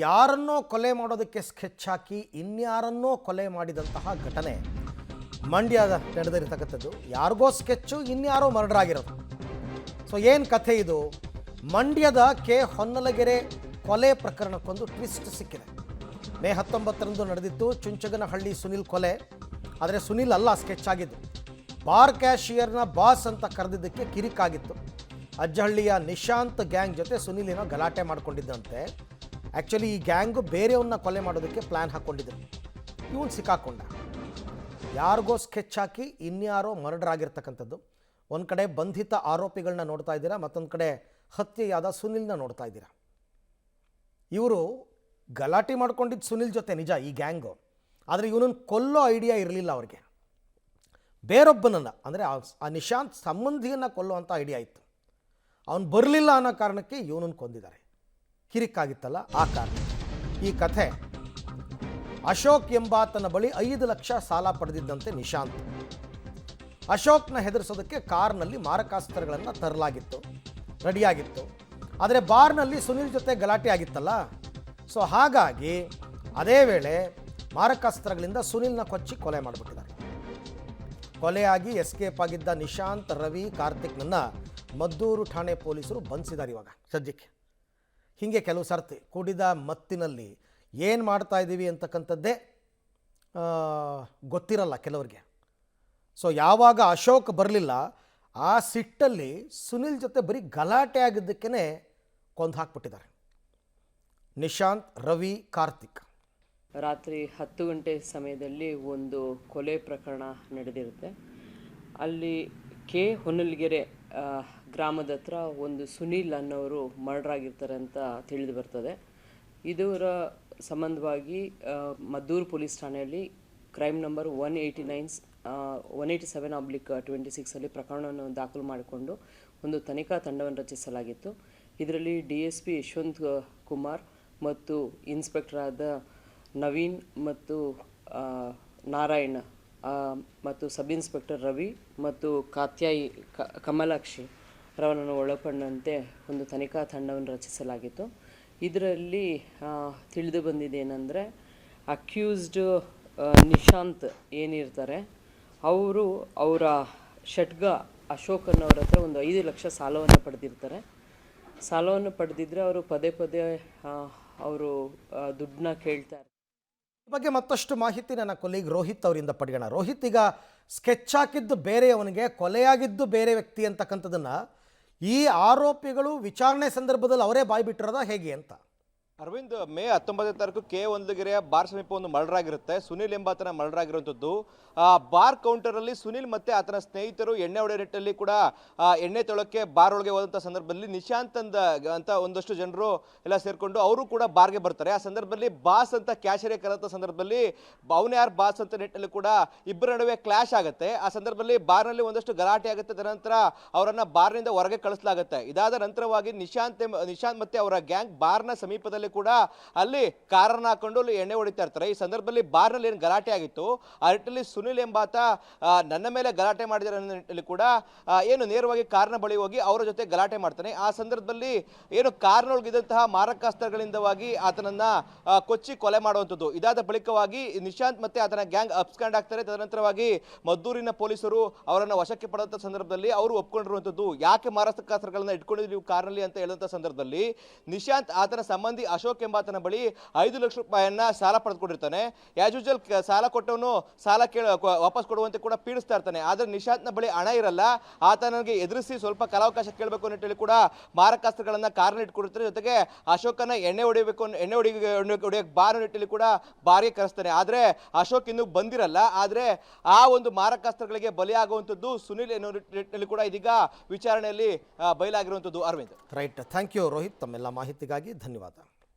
ಯಾರನ್ನೋ ಕೊಲೆ ಮಾಡೋದಕ್ಕೆ ಸ್ಕೆಚ್ ಹಾಕಿ ಇನ್ಯಾರನ್ನೋ ಕೊಲೆ ಮಾಡಿದಂತಹ ಘಟನೆ ಮಂಡ್ಯದ ನಡೆದಿರತಕ್ಕಂಥದ್ದು. ಯಾರಿಗೋ ಸ್ಕೆಚ್ಚು, ಇನ್ಯಾರೋ ಮರ್ಡರ್ ಆಗಿರೋದು. ಸೊ ಏನು ಕಥೆ ಇದು? ಮಂಡ್ಯದ ಕೆ ಹೊನ್ನಲಗೆರೆ ಕೊಲೆ ಪ್ರಕರಣಕ್ಕೊಂದು ಟ್ವಿಸ್ಟ್ ಸಿಕ್ಕಿದೆ. ಮೇ 19ರಂದು ನಡೆದಿತ್ತು ಚುಂಚಗನಹಳ್ಳಿ ಸುನಿಲ್ ಕೊಲೆ. ಆದರೆ ಸುನಿಲ್ ಅಲ್ಲ ಸ್ಕೆಚ್ ಆಗಿದ್ದು, ಬಾರ್ ಕ್ಯಾಶಿಯರ್ನ ಬಾಸ್ ಅಂತ ಕರೆದಿದ್ದಕ್ಕೆ ಕಿರಿಕಾಗಿತ್ತು. ಅಜ್ಜಹಳ್ಳಿಯ ನಿಶಾಂತ್ ಗ್ಯಾಂಗ್ ಜೊತೆ ಸುನಿಲ್ ಏನೋ ಗಲಾಟೆ ಮಾಡ್ಕೊಂಡಿದ್ದಂತೆ. ಆ್ಯಕ್ಚುಲಿ ಈ ಗ್ಯಾಂಗು ಬೇರೆಯವ್ರನ್ನ ಕೊಲೆ ಮಾಡೋದಕ್ಕೆ ಪ್ಲ್ಯಾನ್ ಹಾಕ್ಕೊಂಡಿದ್ರು. ಇವನು ಸಿಕ್ಕಾಕೊಂಡ. ಯಾರಿಗೋ ಸ್ಕೆಚ್ ಹಾಕಿ ಇನ್ಯಾರೋ ಮರ್ಡರ್ ಆಗಿರ್ತಕ್ಕಂಥದ್ದು. ಒಂದು ಕಡೆ ಬಂಧಿತ ಆರೋಪಿಗಳನ್ನ ನೋಡ್ತಾ ಇದ್ದೀರಾ, ಮತ್ತೊಂದು ಕಡೆ ಹತ್ಯೆಯಾದ ಸುನಿಲ್ನ ನೋಡ್ತಾ ಇದ್ದೀರಾ. ಇವರು ಗಲಾಟೆ ಮಾಡ್ಕೊಂಡಿದ್ದು ಸುನಿಲ್ ಜೊತೆ ನಿಜ, ಈ ಗ್ಯಾಂಗು. ಆದರೆ ಇವನನ್ನು ಕೊಲ್ಲೋ ಐಡಿಯಾ ಇರಲಿಲ್ಲ ಅವ್ರಿಗೆ. ಬೇರೊಬ್ಬನನ್ನು, ಅಂದರೆ ಆ ನಿಶಾಂತ್ ಸಂಬಂಧಿಯನ್ನು ಕೊಲ್ಲೋ ಅಂಥ ಐಡಿಯಾ ಇತ್ತು. ಅವನು ಬರಲಿಲ್ಲ ಅನ್ನೋ ಕಾರಣಕ್ಕೆ ಇವನನ್ನು ಕೊಂದಿದ್ದಾರೆ. ಕಿರಿಕಾಗಿತ್ತಲ್ಲ, ಆ ಕಾರಣ. ಈ ಕಥೆ ಅಶೋಕ್ ಎಂಬಾತನ ಬಳಿ 5 ಲಕ್ಷ ಸಾಲ ಪಡೆದಿದ್ದಂತೆ ನಿಶಾಂತ್. ಅಶೋಕ್ನ ಹೆದರಿಸೋದಕ್ಕೆ ಕಾರ್ನಲ್ಲಿ ಮಾರಕಾಸ್ತ್ರಗಳನ್ನು ತರಲಾಗಿತ್ತು, ರೆಡಿಯಾಗಿತ್ತು. ಆದರೆ ಬಾರ್ನಲ್ಲಿ ಸುನಿಲ್ ಜೊತೆ ಗಲಾಟೆ ಆಗಿತ್ತಲ್ಲ, ಸೊ ಹಾಗಾಗಿ ಅದೇ ವೇಳೆ ಮಾರಕಾಸ್ತ್ರಗಳಿಂದ ಸುನಿಲ್ನ ಕೊಚ್ಚಿ ಕೊಲೆ ಮಾಡಿಬಿಟ್ಟಿದ್ದಾರೆ. ಕೊಲೆಯಾಗಿ ಎಸ್ಕೇಪ್ ಆಗಿದ್ದ ನಿಶಾಂತ್, ರವಿ, ಕಾರ್ತಿಕ್ನನ್ನ ಮದ್ದೂರು ಠಾಣೆ ಪೊಲೀಸರು ಬಂಧಿಸಿದ್ದಾರೆ ಇವಾಗ ಸದ್ಯಕ್ಕೆ. ಹೀಗೆ ಕೆಲವು ಸರ್ತಿ ಕುಡಿದ ಮತ್ತಿನಲ್ಲಿ ಏನು ಮಾಡ್ತಾ ಇದ್ದೀವಿ ಅಂತಕ್ಕಂಥದ್ದೇ ಗೊತ್ತಿರಲ್ಲ ಕೆಲವರಿಗೆ. ಸೊ ಯಾವಾಗ ಅಶೋಕ್ ಬರಲಿಲ್ಲ, ಆ ಸಿಟ್ಟಲ್ಲಿ ಸುನಿಲ್ ಜೊತೆ ಬರೀ ಗಲಾಟೆ ಆಗಿದ್ದಕ್ಕೇ ಕೊಂದು ಹಾಕ್ಬಿಟ್ಟಿದ್ದಾರೆ ನಿಶಾಂತ್, ರವಿ, ಕಾರ್ತಿಕ್. ರಾತ್ರಿ 10 ಗಂಟೆ ಸಮಯದಲ್ಲಿ ಒಂದು ಕೊಲೆ ಪ್ರಕರಣ ನಡೆದಿರುತ್ತೆ. ಅಲ್ಲಿ ಕೆ ಹೊನ್ನಲಗೆರೆ ಗ್ರಾಮದ ಹತ್ರ ಒಂದು ಸುನೀಲ್ ಅನ್ನೋರು ಮರ್ಡರ್ ಆಗಿರ್ತಾರೆ ಅಂತ ತಿಳಿದು ಬರ್ತದೆ. ಇದರ ಸಂಬಂಧವಾಗಿ ಮದ್ದೂರು ಪೊಲೀಸ್ ಠಾಣೆಯಲ್ಲಿ ಕ್ರೈಮ್ ನಂಬರ್ 187/26 ಪ್ರಕರಣವನ್ನು ದಾಖಲು ಮಾಡಿಕೊಂಡು ಒಂದು ತನಿಖಾ ತಂಡವನ್ನು ರಚಿಸಲಾಗಿತ್ತು. ಇದರಲ್ಲಿ DSP ಯಶವಂತ್ ಕುಮಾರ್ ಮತ್ತು ಇನ್ಸ್ಪೆಕ್ಟರ್ ಆದ ನವೀನ್ ಮತ್ತು ನಾರಾಯಣ್ ಮತ್ತು ಸಬ್ ಇನ್ಸ್ಪೆಕ್ಟರ್ ರವಿ ಮತ್ತು ಕಾತ್ಯಾಯಿ ಕಮಲಾಕ್ಷಿ ರವರನ್ನು ಒಳಗೊಂಡಂತೆ ಒಂದು ತನಿಖಾ ತಂಡವನ್ನು ರಚಿಸಲಾಗಿತ್ತು. ಇದರಲ್ಲಿ ತಿಳಿದು ಬಂದಿದ್ದೇನೆಂದರೆ, ಅಕ್ಯೂಸ್ಡ್ ನಿಶಾಂತ್ ಏನಿರ್ತಾರೆ ಅವರು ಅವರ ಷಟ್ಗ ಅಶೋಕ್ ಅನ್ನೋರ ಹತ್ರ ಒಂದು 5 ಲಕ್ಷ ಸಾಲವನ್ನು ಪಡೆದಿರ್ತಾರೆ. ಸಾಲವನ್ನು ಪಡೆದಿದ್ದರೆ ಅವರು ಪದೇ ಪದೇ ಅವರು ದುಡ್ಡನ್ನ ಕೇಳ್ತಾರೆ. ಈ ಬಗ್ಗೆ ಮತ್ತಷ್ಟು ಮಾಹಿತಿ ನನ್ನ ಕೊಲೀಗ್ ರೋಹಿತ್ ಅವರಿಂದ ಪಡೆಯೋಣ. ರೋಹಿತ್, ಈಗ ಸ್ಕೆಚ್ ಹಾಕಿದ್ದು ಬೇರೆಯವನಿಗೆ, ಕೊಲೆಯಾಗಿದ್ದು ಬೇರೆ ವ್ಯಕ್ತಿ ಅಂತಕ್ಕಂಥದ್ದನ್ನು ಈ ಆರೋಪಿಗಳು ವಿಚಾರಣೆ ಸಂದರ್ಭದಲ್ಲಿ ಅವರೇ ಬಾಯಿ ಬಿಟ್ಟಿರೋದ ಹೇಗೆ ಅಂತ? ಅರವಿಂದ್, ಮೇ 19ನೇ ತಾರೀಕು ಕೆ ಹೊನ್ನಲಗೆರೆಯ ಬಾರ್ ಸಮೀಪ ಒಂದು ಮರ್ಡರ್ ಆಗಿರುತ್ತೆ. ಸುನಿಲ್ ಎಂಬಾತನ ಮರ್ಡರ್ ಆಗಿರುವಂಥದ್ದು. ಬಾರ್ ಕೌಂಟರಲ್ಲಿ ಸುನಿಲ್ ಮತ್ತೆ ಆತನ ಸ್ನೇಹಿತರು ಎಣ್ಣೆ ಹೊಡೆಯೋ ನಿಟ್ಟಲ್ಲಿ ಕೂಡ ಎಣ್ಣೆ ತೊಳಕ್ಕೆ ಬಾರ್ ಒಳಗೆ ಹೋದಂಥ ಸಂದರ್ಭದಲ್ಲಿ ನಿಶಾಂತ್ ಅಂತ ಒಂದಷ್ಟು ಜನರು ಎಲ್ಲ ಸೇರಿಕೊಂಡು ಅವರು ಕೂಡ ಬಾರ್ಗೆ ಬರ್ತಾರೆ. ಆ ಸಂದರ್ಭದಲ್ಲಿ ಬಾಸ್ ಅಂತ ಕ್ಯಾಶಿಯರ್ ಕರೆದಂಥ ಸಂದರ್ಭದಲ್ಲಿ ಅವನು ಯಾರು ಬಾಸ್ ಅಂತ ನಿಟ್ಟಲ್ಲಿ ಕೂಡ ಇಬ್ಬರ ನಡುವೆ ಕ್ಲಾಶ್ ಆಗುತ್ತೆ. ಆ ಸಂದರ್ಭದಲ್ಲಿ ಬಾರ್ನಲ್ಲಿ ಒಂದಷ್ಟು ಗಲಾಟೆ ಆಗುತ್ತೆ. ತದನಂತರ ಅವರನ್ನು ಬಾರ್ನಿಂದ ಹೊರಗೆ ಕಳಿಸಲಾಗುತ್ತೆ. ಇದಾದ ನಂತರವಾಗಿ ನಿಶಾಂತ್ ಮತ್ತೆ ಅವರ ಗ್ಯಾಂಗ್ ಬಾರ್ನ ಸಮೀಪದಲ್ಲಿ ಕೂಡ ಅಲ್ಲಿ ಕಾರನ್ನ ಹಾಕೊಂಡು ಅಲ್ಲಿ ಎಣ್ಣೆ ಹೊಡಿತಾ ಇರ್ತಾರೆ. ಈ ಸಂದರ್ಭದಲ್ಲಿ ಬಾರ್ನಲ್ಲಿ ಏನು ಗಲಾಟೆ ಆಗಿತ್ತು, ಆ ನಿಟ್ಟಿನಲ್ಲಿ ಸುನಿಲ್ ಎಂಬಾತ ನನ್ನ ಮೇಲೆ ಗಲಾಟೆ ಮಾಡಿದರೆ ಅನ್ನೋ ನಿಟ್ಟಿನಲ್ಲಿ ಕೂಡ ಏನು ನೇರವಾಗಿ ಕಾರ್ನ ಬಳಿ ಹೋಗಿ ಅವರ ಜೊತೆ ಗಲಾಟೆ ಮಾಡ್ತಾನೆ. ಆ ಸಂದರ್ಭದಲ್ಲಿ ಏನು ಕಾರ್ನೊಳಗಿದ್ದಂತಹ ಮಾರಕಾಸ್ತ್ರಗಳಿಂದವಾಗಿ ಆತನನ್ನ ಕೊಚ್ಚಿ ಕೊಲೆ ಮಾಡುವಂಥದ್ದು. ಇದಾದ ಬಳಿಕವಾಗಿ ನಿಶಾಂತ್ ಮತ್ತೆ ಆತನ ಗ್ಯಾಂಗ್ ಅಬ್ಸ್ಕಾಂಡ್ ಆಗ್ತಾರೆ. ತದನಂತರವಾಗಿ ಮದ್ದೂರಿನ ಪೊಲೀಸರು ಅವರನ್ನು ವಶಕ್ಕೆ ಪಡೆದಂಥ ಸಂದರ್ಭದಲ್ಲಿ ಅವರು ಒಪ್ಕೊಂಡಿರುವಂಥದ್ದು. ಯಾಕೆ ಮಾರಕಾಸ್ತ್ರಗಳನ್ನ ಇಟ್ಕೊಂಡಿದ್ವಿ ನೀವು ಕಾರ್ನಲ್ಲಿ ಅಂತ ಹೇಳಿದಂಥ ಸಂದರ್ಭದಲ್ಲಿ ನಿಶಾಂತ್ ಆತನ ಸಂಬಂಧಿ ಅಶೋಕ್ ಎಂಬಾತನ ಬಳಿ 5 ಲಕ್ಷ ರೂಪಾಯಿಯನ್ನ ಸಾಲ ಪಡೆದುಕೊಂಡಿರ್ತಾನೆ. ಆಸ್ ಯೂಶುವಲ್ ಸಾಲ ಕೊಟ್ಟವನು ಸಾಲ ವಾಪಸ್ ಕೊಡುವಂತೆ ಕೂಡ ಪೀಡಿಸ್ತಾ ಇರ್ತಾನೆ. ಆದರೆ ನಿಶಾಂತ್ನ ಬಳಿ ಹಣ ಇರಲ್ಲ. ಆತನಿಗೆ ಎದುರಿಸಿ ಸ್ವಲ್ಪ ಕಾಲಾವಕಾಶ ಕೇಳಬೇಕು ಅನ್ನೋ ಕೂಡ ಮಾರಕಾಸ್ತ್ರಗಳನ್ನ ಕಾರ್ನ ಇಟ್ಕೊಂಡಿರ್ತಾರೆ. ಜೊತೆಗೆ ಅಶೋಕನ ಎಣ್ಣೆ ಹೊಡಿಯೋಕೆ ಬಾರ್ ನಿಟ್ಟಲ್ಲಿ ಕೂಡ ಬಾರಿಗೆ ಕರೆಸ್ತಾನೆ. ಆದರೆ ಅಶೋಕ್ ಇನ್ನೂ ಬಂದಿರಲ್ಲ. ಆದರೆ ಆ ಒಂದು ಮಾರಕಾಸ್ತ್ರಗಳಿಗೆ ಬಲಿಯಾಗುವಂಥದ್ದು ಸುನಿಲ್ ಎನ್ನುವ ನಿಟ್ಟಲ್ಲಿ ಕೂಡ ಇದೀಗ ವಿಚಾರಣೆಯಲ್ಲಿ ಬಯಲಾಗಿರುವಂಥದ್ದು. Arvind, right, thank you Rohit. ತಮ್ಮೆಲ್ಲ ಮಾಹಿತಿಗಾಗಿ ಧನ್ಯವಾದ.